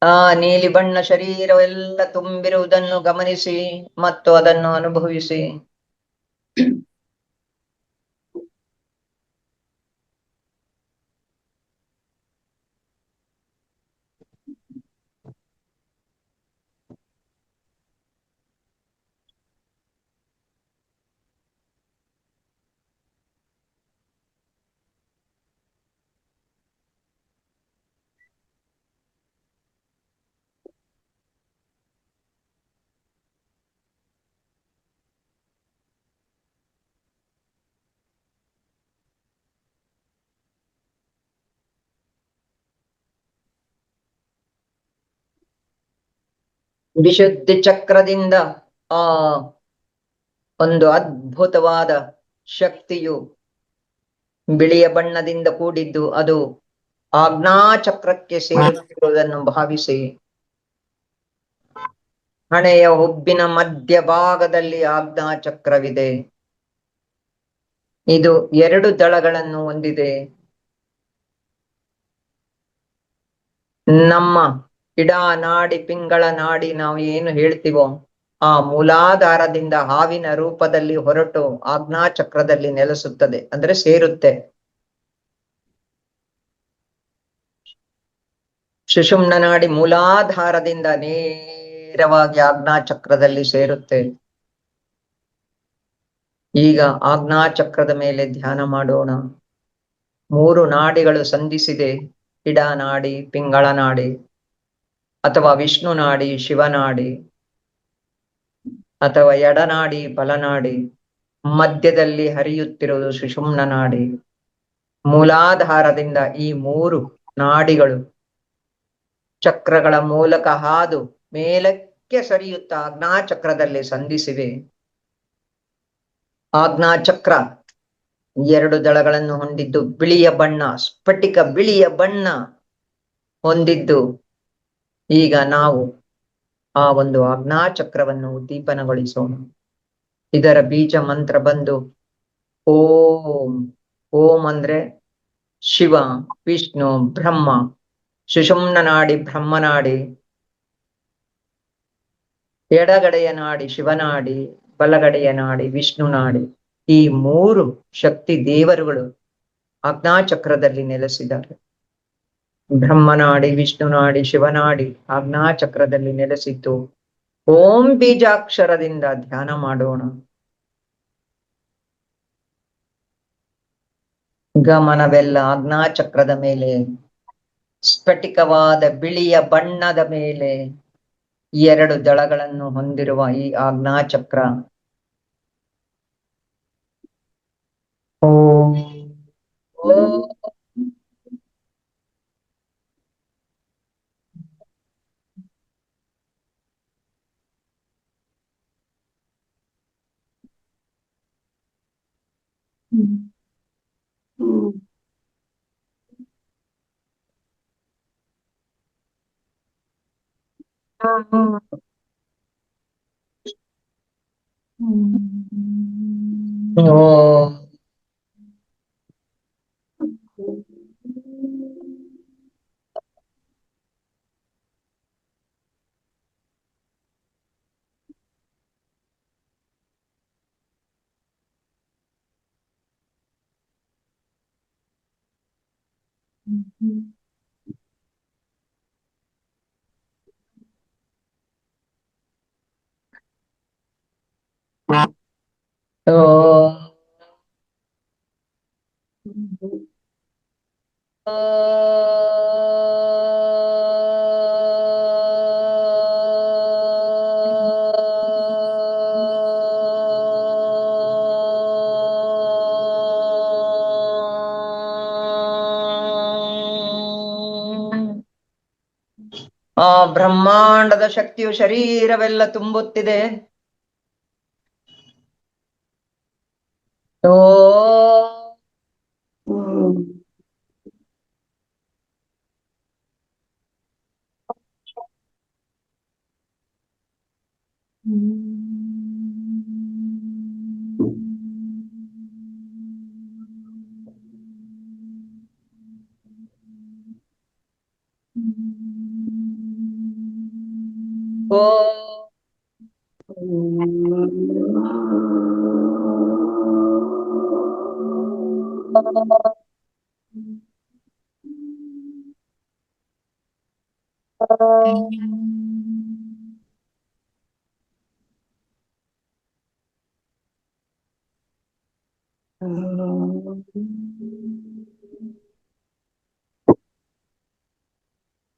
ಆ ನೀಲಿ ಬಣ್ಣ ಶರೀರವೆಲ್ಲ ತುಂಬಿರುವುದನ್ನು ಗಮನಿಸಿ ಮತ್ತು ಅದನ್ನು ಅನುಭವಿಸಿ. ವಿಶುದ್ಧಿ ಚಕ್ರದಿಂದ ಆ ಒಂದು ಅದ್ಭುತವಾದ ಶಕ್ತಿಯು ಬಿಳಿಯ ಬಣ್ಣದಿಂದ ಕೂಡಿದ್ದು ಅದು ಆಜ್ಞಾ ಚಕ್ರಕ್ಕೆ ಸೇರುತ್ತಿರುವುದನ್ನು ಭಾವಿಸಿ. ಹಣೆಯ ಹುಬ್ಬಿನ ಮಧ್ಯ ಭಾಗದಲ್ಲಿ ಆಜ್ಞಾ ಚಕ್ರವಿದೆ. ಇದು 2 ದಳಗಳನ್ನು ಹೊಂದಿದೆ. ನಮ್ಮ ಇಡಾ ನಾಡಿ, ಪಿಂಗಳ ನಾಡಿ ನಾವು ಏನು ಹೇಳ್ತೀವೋ ಆ ಮೂಲಾಧಾರದಿಂದ ಹಾವಿನ ರೂಪದಲ್ಲಿ ಹೊರಟು ಆಜ್ಞಾ ಚಕ್ರದಲ್ಲಿ ನೆಲೆಸುತ್ತದೆ, ಅಂದ್ರೆ ಸೇರುತ್ತೆ. ಸುಷುಮ್ನ ನಾಡಿ ಮೂಲಾಧಾರದಿಂದ ನೇರವಾಗಿ ಆಜ್ಞಾ ಚಕ್ರದಲ್ಲಿ ಸೇರುತ್ತೆ. ಈಗ ಆಜ್ಞಾ ಚಕ್ರದ ಮೇಲೆ ಧ್ಯಾನ ಮಾಡೋಣ. 3 ನಾಡಿಗಳು ಸಂಧಿಸಿದೆ. ಇಡಾ ನಾಡಿ, ಪಿಂಗಳ ನಾಡಿ, ಅಥವಾ ವಿಷ್ಣು ನಾಡಿ, ಶಿವನಾಡಿ, ಅಥವಾ ಎಡನಾಡಿ, ಬಲನಾಡಿ. ಮಧ್ಯದಲ್ಲಿ ಹರಿಯುತ್ತಿರುವುದು ಸುಷುಮ್ನ ನಾಡಿ. ಮೂಲಾಧಾರದಿಂದ ಈ 3 ನಾಡಿಗಳು ಚಕ್ರಗಳ ಮೂಲಕ ಹಾದು ಮೇಲಕ್ಕೆ ಸರಿಯುತ್ತಾ ಆಜ್ಞಾಚಕ್ರದಲ್ಲಿ ಸಂಧಿಸಿವೆ. ಆಜ್ಞಾಚಕ್ರ 2 ದಳಗಳನ್ನು ಹೊಂದಿದ್ದು ಬಿಳಿಯ ಬಣ್ಣ, ಸ್ಫಟಿಕ ಬಿಳಿಯ ಬಣ್ಣ ಹೊಂದಿದ್ದು. ಈಗ ನಾವು ಆ ಒಂದು ಆಜ್ಞಾಚಕ್ರವನ್ನು ಉದ್ದೀಪನಗೊಳಿಸೋಣ. ಇದರ ಬೀಜ ಮಂತ್ರ ಬಂದು ಓಂ. ಓಂ ಅಂದ್ರೆ ಶಿವ, ವಿಷ್ಣು, ಬ್ರಹ್ಮ. ಸುಷುಮ್ನ ನಾಡಿ ಬ್ರಹ್ಮನಾಡಿ, ಎಡಗಡೆಯ ನಾಡಿ ಶಿವನಾಡಿ, ಬಲಗಡೆಯ ನಾಡಿ ವಿಷ್ಣು ನಾಡಿ. ಈ 3 ಶಕ್ತಿ ದೇವರುಗಳು ಆಜ್ಞಾಚಕ್ರದಲ್ಲಿ ನೆಲೆಸಿದ್ದಾರೆ. ಬ್ರಹ್ಮನಾಡಿ, ವಿಷ್ಣುನಾಡಿ, ಶಿವನಾಡಿ ಆಜ್ಞಾಚಕ್ರದಲ್ಲಿ ನೆಲೆಸಿದ್ದು. ಓಂ ಬೀಜಾಕ್ಷರದಿಂದ ಧ್ಯಾನ ಮಾಡೋಣ. ಗಮನವೆಲ್ಲ ಆಜ್ಞಾಚಕ್ರದ ಮೇಲೆ, ಸ್ಫಟಿಕವಾದ ಬಿಳಿಯ ಬಣ್ಣದ ಮೇಲೆ 2 ದಳಗಳನ್ನು ಹೊಂದಿರುವ ಈ ಆಜ್ಞಾಚಕ್ರ. ಓಂ ಓಂ ಓಂ. ಓಂ. ಆ ಬ್ರಹ್ಮಾಂಡದ ಶಕ್ತಿಯು ಶರೀರವೆಲ್ಲ ತುಂಬುತ್ತಿದೆ. ಓ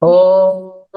ಓ ಓ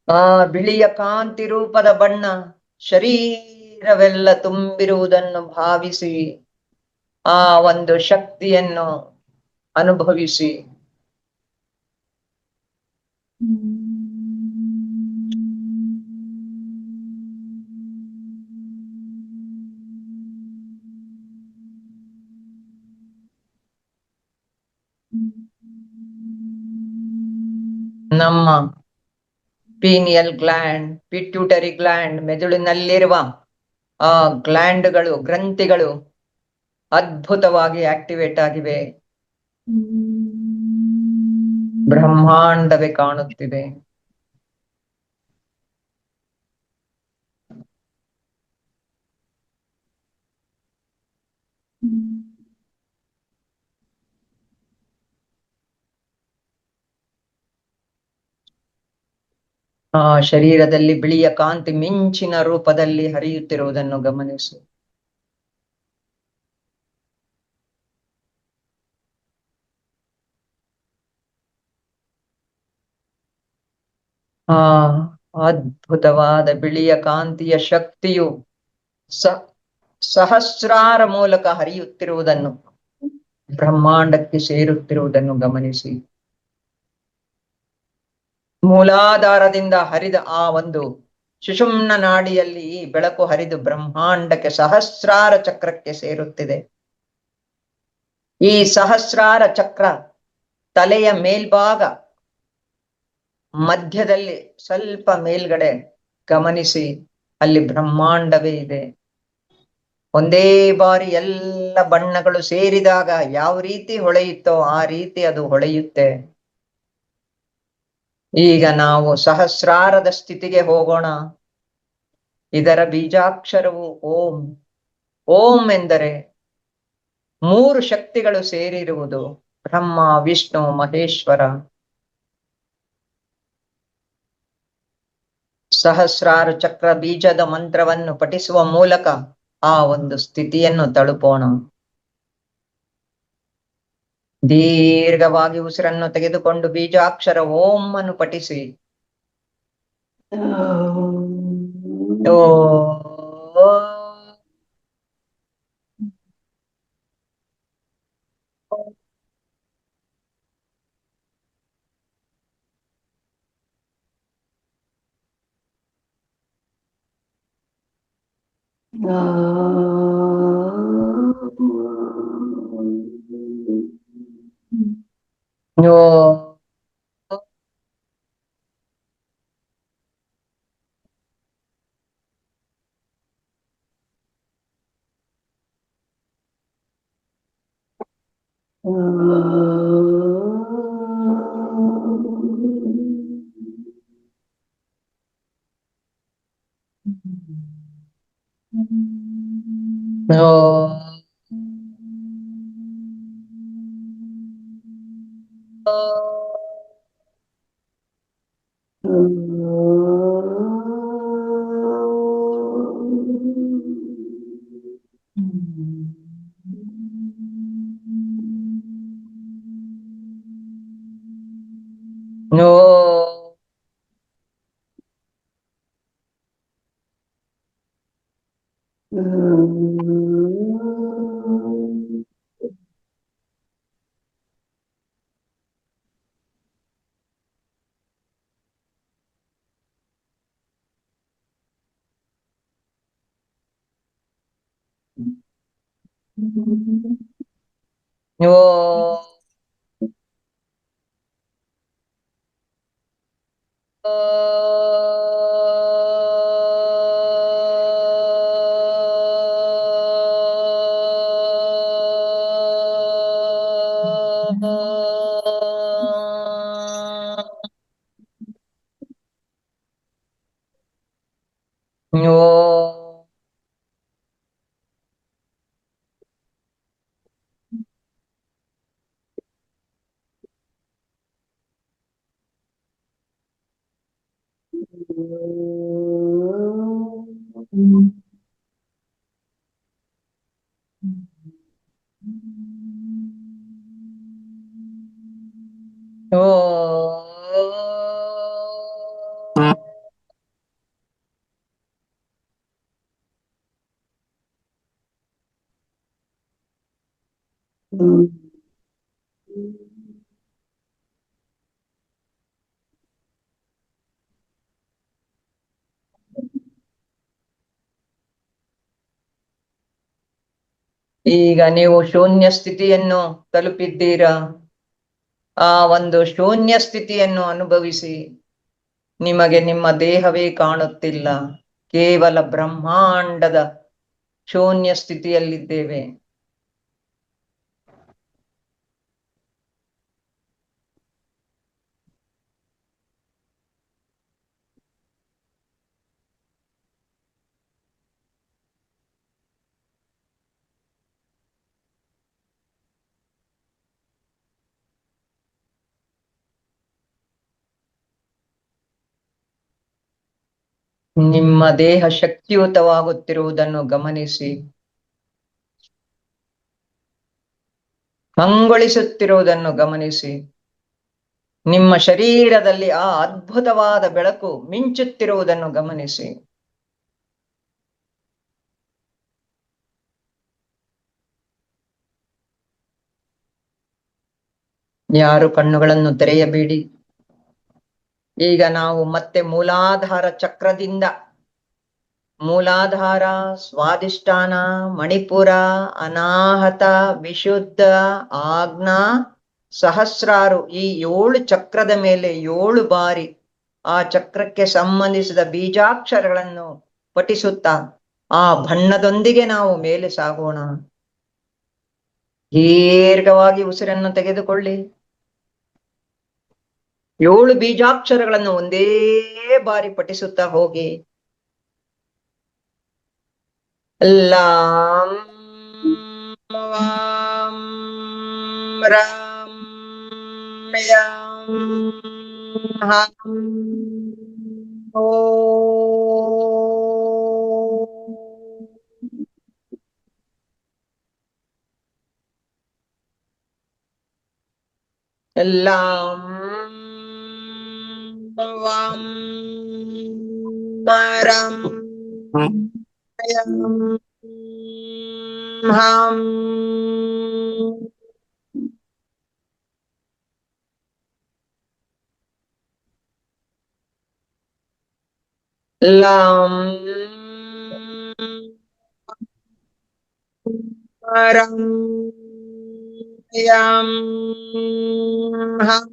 ಆ ಬಿಳಿಯ ಕಾಂತಿ ರೂಪದ ಬಣ್ಣ ಶರೀರವೆಲ್ಲ ತುಂಬಿರುವುದನ್ನು ಭಾವಿಸಿ ಆ ಒಂದು ಶಕ್ತಿಯನ್ನು ಅನುಭವಿಸಿ. ನಮ್ಮ ಪೀನಿಯಲ್ ಗ್ಲ್ಯಾಂಡ್, ಪಿಟ್ಯೂಟರಿ ಗ್ಲ್ಯಾಂಡ್, ಮೆದುಳಿನಲ್ಲಿರುವ ಆ ಗ್ಲ್ಯಾಂಡ್ಗಳು, ಗ್ರಂಥಿಗಳು ಅದ್ಭುತವಾಗಿ ಆಕ್ಟಿವೇಟ್ ಆಗಿವೆ. ಬ್ರಹ್ಮಾಂಡವೇ ಕಾಣುತ್ತಿದೆ. ಆ ಶರೀರದಲ್ಲಿ ಬಿಳಿಯ ಕಾಂತಿ ಮಿಂಚಿನ ರೂಪದಲ್ಲಿ ಹರಿಯುತ್ತಿರುವುದನ್ನು ಗಮನಿಸಿ. ಆ ಅದ್ಭುತವಾದ ಬಿಳಿಯ ಕಾಂತಿಯ ಶಕ್ತಿಯು ಸಹಸ್ರಾರ ಮೂಲಕ ಹರಿಯುತ್ತಿರುವುದನ್ನು, ಬ್ರಹ್ಮಾಂಡಕ್ಕೆ ಸೇರುತ್ತಿರುವುದನ್ನು ಗಮನಿಸಿ. ಮೂಲಾಧಾರದಿಂದ ಹರಿದ ಆ ಒಂದು ಸುಷುಮ್ನ ನಾಡಿಯಲ್ಲಿ ಈ ಬೆಳಕು ಹರಿದು ಬ್ರಹ್ಮಾಂಡಕ್ಕೆ ಸಹಸ್ರಾರ ಚಕ್ರಕ್ಕೆ ಸೇರುತ್ತಿದೆ. ಈ ಸಹಸ್ರಾರ ಚಕ್ರ ತಲೆಯ ಮೇಲ್ಭಾಗ ಮಧ್ಯದಲ್ಲಿ ಸ್ವಲ್ಪ ಮೇಲ್ಗಡೆ ಗಮನಿಸಿ, ಅಲ್ಲಿ ಬ್ರಹ್ಮಾಂಡವೇ ಇದೆ. ಒಂದೇ ಬಾರಿ ಎಲ್ಲ ಬಣ್ಣಗಳು ಸೇರಿದಾಗ ಯಾವ ರೀತಿ ಹೊಳೆಯುತ್ತೋ ಆ ರೀತಿ ಅದು ಹೊಳೆಯುತ್ತೆ. ಈಗ ನಾವು ಸಹಸ್ರಾರದ ಸ್ಥಿತಿಗೆ ಹೋಗೋಣ. ಇದರ ಬೀಜಾಕ್ಷರವು ಓಂ. ಓಂ ಎಂದರೆ ಮೂರು ಶಕ್ತಿಗಳು ಸೇರಿರುವುದು, ಬ್ರಹ್ಮ, ವಿಷ್ಣು, ಮಹೇಶ್ವರ. ಸಹಸ್ರಾರ ಚಕ್ರ ಬೀಜದ ಮಂತ್ರವನ್ನು ಪಠಿಸುವ ಮೂಲಕ ಆ ಒಂದು ಸ್ಥಿತಿಯನ್ನು ತಲುಪೋಣ. ದೀರ್ಘವಾಗಿ ಉಸಿರನ್ನು ತೆಗೆದುಕೊಂಡು ಬೀಜಾಕ್ಷರ ಓಂ ಅನ್ನು ಪಠಿಸಿ. ಓ ಓ ನೋ ನೋ ನೋ ನೋ ಈಗ ನೀವು ಶೂನ್ಯ ಸ್ಥಿತಿಯನ್ನು ತಲುಪಿದ್ದೀರಾ. ಆ ಒಂದು ಶೂನ್ಯ ಸ್ಥಿತಿಯನ್ನು ಅನುಭವಿಸಿ. ನಿಮಗೆ ನಿಮ್ಮ ದೇಹವೇ ಕಾಣುತ್ತಿಲ್ಲ, ಕೇವಲ ಬ್ರಹ್ಮಾಂಡದ ಶೂನ್ಯ ಸ್ಥಿತಿಯಲ್ಲಿದ್ದೇವೆ. ನಿಮ್ಮ ದೇಹ ಶಕ್ತಿಯುತವಾಗುತ್ತಿರುವುದನ್ನು ಗಮನಿಸಿ. ಕಂಗೊಳಿಸುತ್ತಿರುವುದನ್ನು ಗಮನಿಸಿ. ನಿಮ್ಮ ಶರೀರದಲ್ಲಿ ಆ ಅದ್ಭುತವಾದ ಬೆಳಕು ಮಿಂಚುತ್ತಿರುವುದನ್ನು ಗಮನಿಸಿ. ಯಾರು ಕಣ್ಣುಗಳನ್ನು ತೆರೆಯಬೇಡಿ. ಈಗ ನಾವು ಮತ್ತೆ ಮೂಲಾಧಾರ ಚಕ್ರದಿಂದ ಮೂಲಾಧಾರ, ಸ್ವಾದಿಷ್ಠಾನ, ಮಣಿಪುರ, ಅನಾಹತ, ವಿಶುದ್ಧ, ಆಜ್ಞಾ, ಸಹಸ್ರಾರು ಈ 7 ಚಕ್ರದ ಮೇಲೆ 7 ಬಾರಿ ಆ ಚಕ್ರಕ್ಕೆ ಸಂಬಂಧಿಸಿದ ಬೀಜಾಕ್ಷರಗಳನ್ನು ಪಠಿಸುತ್ತಾ ಆ ಬಣ್ಣದೊಂದಿಗೆ ನಾವು ಮೇಲೆ ಸಾಗೋಣ. ದೀರ್ಘವಾಗಿ ಉಸಿರನ್ನು ತೆಗೆದುಕೊಳ್ಳಿ. 7 ಬೀಜಾಕ್ಷರಗಳನ್ನು ಒಂದೇ ಬಾರಿ ಪಠಿಸುತ್ತಾ ಹೋಗಿ. ಲಾಂ ವಾಂ ರಾಂ ಯಾಂ ಹಾಂ ಲಾಂ ವಾಂ ರಾಂ ಯಾಂ ಹಾಂ ಲಾಂ ರಾಂ ಯಾಂ ಹಾಂ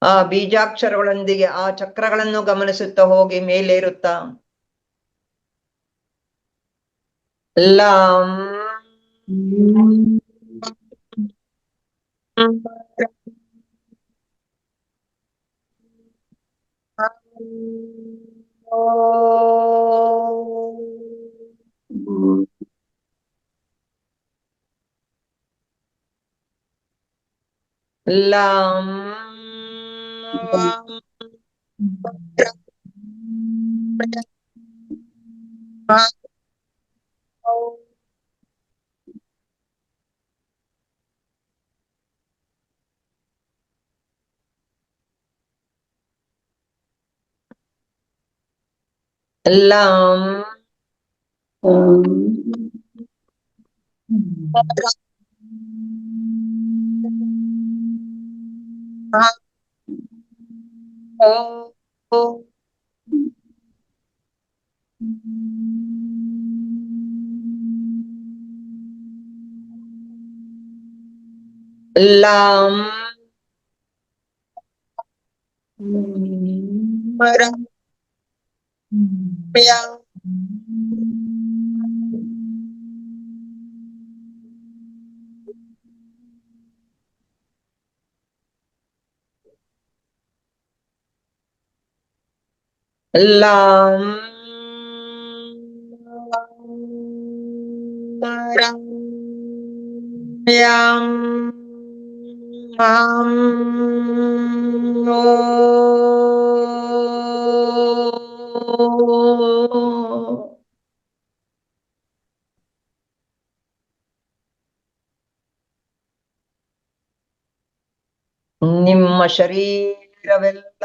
ಆ ಬೀಜಾಕ್ಷರಗಳೊಂದಿಗೆ ಆ ಚಕ್ರಗಳನ್ನು ಗಮನಿಸುತ್ತಾ ಹೋಗಿ ಮೇಲೇರುತ್ತಾ. ಲಾಂ ಲಾಂ ಲಾಂ ಲಾಂ ರಾಂ ಯಾಂ ಲಾಂ ರಾಂ ಯಾಂ ಹಾಂ ನಿಮ್ಮ ಶರೀರವೆಲ್ಲ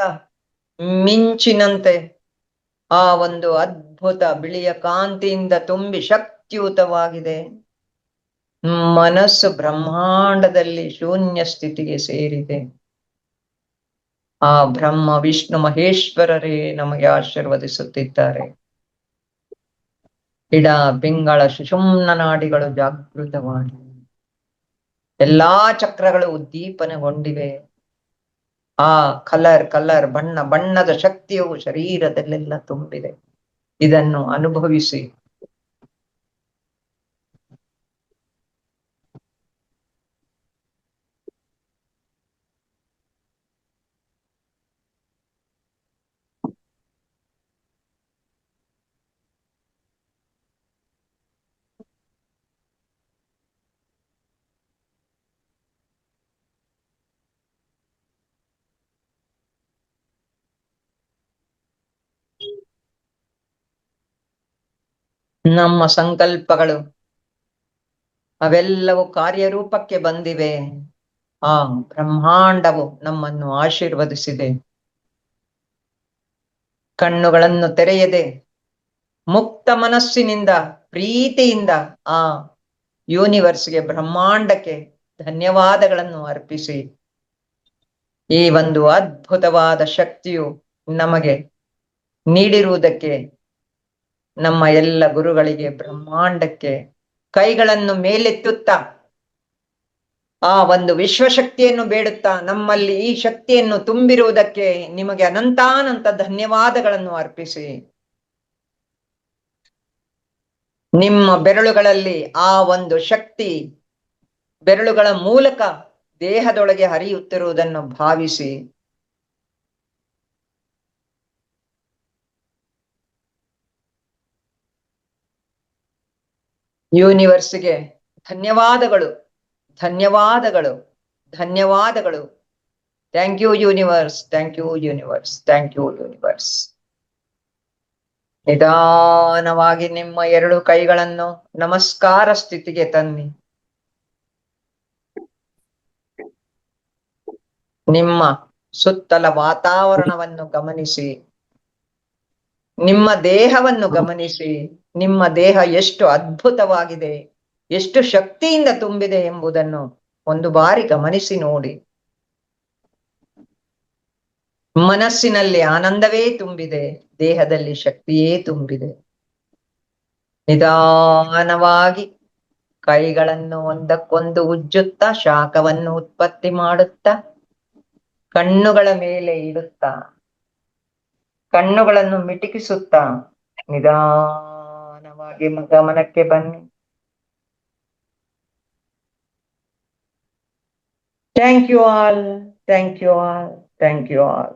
ಮಿಂಚಿನಂತೆ ಆ ಒಂದು ಅದ್ಭುತ ಬಿಳಿಯ ಕಾಂತಿಯಿಂದ ತುಂಬಿ ಶಕ್ತಿಯುತವಾಗಿದೆ. ಮನಸ್ಸು ಬ್ರಹ್ಮಾಂಡದಲ್ಲಿ ಶೂನ್ಯ ಸ್ಥಿತಿಗೆ ಸೇರಿದೆ. ಆ ಬ್ರಹ್ಮ ವಿಷ್ಣು ಮಹೇಶ್ವರರೇ ನಮಗೆ ಆಶೀರ್ವದಿಸುತ್ತಿದ್ದಾರೆ. ಇಡ ಪಿಂಗಳ ಸುಷುಮ್ನ ನಾಡಿಗಳು ಜಾಗೃತವಾಗಿ ಎಲ್ಲಾ ಚಕ್ರಗಳು ಉದ್ದೀಪನಗೊಂಡಿವೆ. ಆ ಕಲರ್ ಬಣ್ಣ ಬಣ್ಣದ ಶಕ್ತಿಯು ಶರೀರದಲ್ಲೆಲ್ಲ ತುಂಬಿದೆ. ಇದನ್ನು ಅನುಭವಿಸಿ. ನಮ್ಮ ಸಂಕಲ್ಪಗಳು ಅವೆಲ್ಲವೂ ಕಾರ್ಯರೂಪಕ್ಕೆ ಬಂದಿವೆ. ಆ ಬ್ರಹ್ಮಾಂಡವು ನಮ್ಮನ್ನು ಆಶೀರ್ವದಿಸಿದೆ. ಕಣ್ಣುಗಳನ್ನು ತೆರೆಯದೆ ಮುಕ್ತ ಮನಸ್ಸಿನಿಂದ ಪ್ರೀತಿಯಿಂದ ಆ ಯೂನಿವರ್ಸ್ಗೆ, ಬ್ರಹ್ಮಾಂಡಕ್ಕೆ ಧನ್ಯವಾದಗಳನ್ನು ಅರ್ಪಿಸಿ, ಈ ಒಂದು ಅದ್ಭುತವಾದ ಶಕ್ತಿಯು ನಮಗೆ ನೀಡಿರುವುದಕ್ಕೆ ನಮ್ಮ ಎಲ್ಲ ಗುರುಗಳಿಗೆ, ಬ್ರಹ್ಮಾಂಡಕ್ಕೆ ಕೈಗಳನ್ನು ಮೇಲೆತ್ತುತ್ತಾ ಆ ಒಂದು ವಿಶ್ವಶಕ್ತಿಯನ್ನು ಬೇಡುತ್ತಾ, ನಮ್ಮಲ್ಲಿ ಈ ಶಕ್ತಿಯನ್ನು ತುಂಬಿರುವುದಕ್ಕೆ ನಿಮಗೆ ಅನಂತಾನಂತ ಧನ್ಯವಾದಗಳನ್ನು ಅರ್ಪಿಸಿ, ನಿಮ್ಮ ಬೆರಳುಗಳಲ್ಲಿ ಆ ಒಂದು ಶಕ್ತಿ ಬೆರಳುಗಳ ಮೂಲಕ ದೇಹದೊಳಗೆ ಹರಿಯುತ್ತಿರುವುದನ್ನು ಭಾವಿಸಿ, ಯೂನಿವರ್ಸ್ಗೆ ಧನ್ಯವಾದಗಳು, ಧನ್ಯವಾದಗಳು, ಧನ್ಯವಾದಗಳು. Thank you universe, thank you universe, thank you universe. ನಿಧಾನವಾಗಿ ನಿಮ್ಮ ಎರಡು ಕೈಗಳನ್ನು ನಮಸ್ಕಾರ ಸ್ಥಿತಿಗೆ ತನ್ನಿ. ನಿಮ್ಮ ಸುತ್ತಲ ವಾತಾವರಣವನ್ನು ಗಮನಿಸಿ, ನಿಮ್ಮ ದೇಹವನ್ನು ಗಮನಿಸಿ. ನಿಮ್ಮ ದೇಹ ಎಷ್ಟು ಅದ್ಭುತವಾಗಿದೆ, ಎಷ್ಟು ಶಕ್ತಿಯಿಂದ ತುಂಬಿದೆ ಎಂಬುದನ್ನು ಒಂದು ಬಾರಿ ಗಮನಿಸಿ ನೋಡಿ. ಮನಸ್ಸಿನಲ್ಲಿ ಆನಂದವೇ ತುಂಬಿದೆ, ದೇಹದಲ್ಲಿ ಶಕ್ತಿಯೇ ತುಂಬಿದೆ. ನಿಧಾನವಾಗಿ ಕೈಗಳನ್ನು ಒಂದಕ್ಕೊಂದು ಉಜ್ಜುತ್ತಾ, ಶಾಖವನ್ನು ಉತ್ಪತ್ತಿ ಮಾಡುತ್ತಾ, ಕಣ್ಣುಗಳ ಮೇಲೆ ಇಡುತ್ತಾ, ಕಣ್ಣುಗಳನ್ನು ಮಿಟುಕಿಸುತ್ತಾ ನಿಧಾನವಾಗಿ ಗಮನಕ್ಕೆ ಬನ್ನಿ. Thank you all, thank you all, thank you all.